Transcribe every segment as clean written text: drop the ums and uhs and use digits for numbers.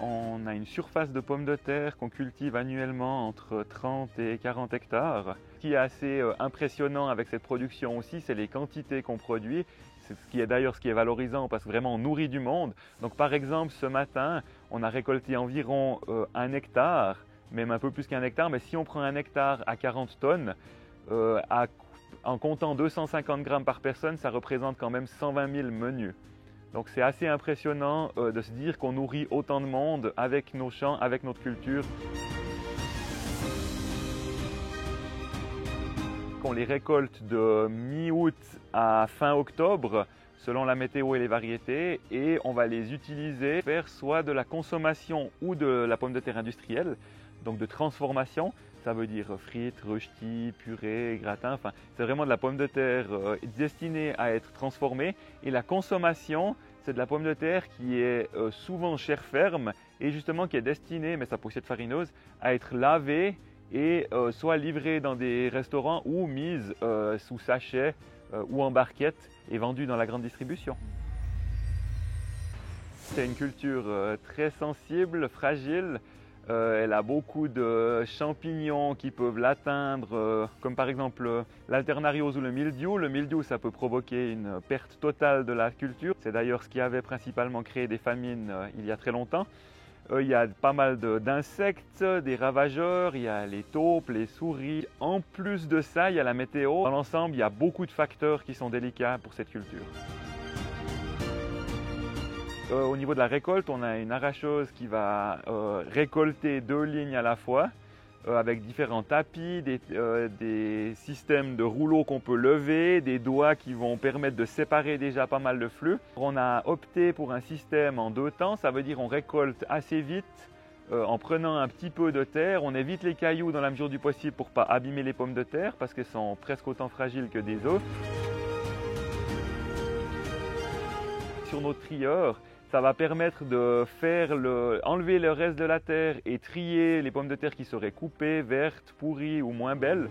on a une surface de pommes de terre qu'on cultive annuellement entre 30 et 40 hectares. Ce qui est assez impressionnant avec cette production aussi, c'est les quantités qu'on produit. C'est ce qui est valorisant parce que vraiment on nourrit du monde. Donc par exemple ce matin, on a récolté environ 1 hectare, même un peu plus qu'1 hectare, mais si on prend 1 hectare à 40 tonnes, en comptant 250 grammes par personne, ça représente quand même 120 000 menus. Donc c'est assez impressionnant de se dire qu'on nourrit autant de monde avec nos champs, avec notre culture. On les récolte de mi-août à fin octobre, selon la météo et les variétés, et on va les utiliser pour faire soit de la consommation ou de la pomme de terre industrielle, donc de transformation. Ça veut dire frites, rösti, purée, gratin, enfin c'est vraiment de la pomme de terre destinée à être transformée. Et la consommation, c'est de la pomme de terre qui est souvent chair ferme et justement qui est destinée, mais ça peut aussi être farineuse, à être lavée et soit livrée dans des restaurants ou mise sous sachet ou en barquette et vendue dans la grande distribution. C'est une culture très sensible, fragile. Elle a beaucoup de champignons qui peuvent l'atteindre, comme par exemple l'alternariose ou le mildiou. Le mildiou, ça peut provoquer une perte totale de la culture. C'est d'ailleurs ce qui avait principalement créé des famines il y a très longtemps. Il y a pas mal d'insectes, des ravageurs, il y a les taupes, les souris. En plus de ça, il y a la météo. Dans l'ensemble, il y a beaucoup de facteurs qui sont délicats pour cette culture. Au niveau de la récolte, on a une arracheuse qui va récolter 2 lignes à la fois avec différents tapis, des systèmes de rouleaux qu'on peut lever, des doigts qui vont permettre de séparer déjà pas mal de flux. On a opté pour un système en 2 temps, ça veut dire on récolte assez vite en prenant un petit peu de terre. On évite les cailloux dans la mesure du possible pour ne pas abîmer les pommes de terre parce qu'elles sont presque autant fragiles que des œufs. Sur notre trieur, ça va permettre de enlever le reste de la terre et trier les pommes de terre qui seraient coupées, vertes, pourries ou moins belles.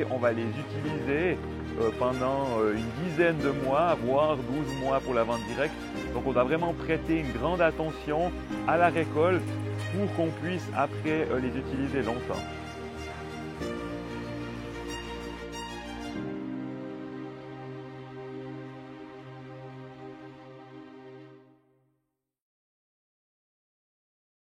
Et on va les utiliser pendant une dizaine de mois, voire 12 mois pour la vente directe. Donc on doit vraiment prêter une grande attention à la récolte pour qu'on puisse après les utiliser longtemps.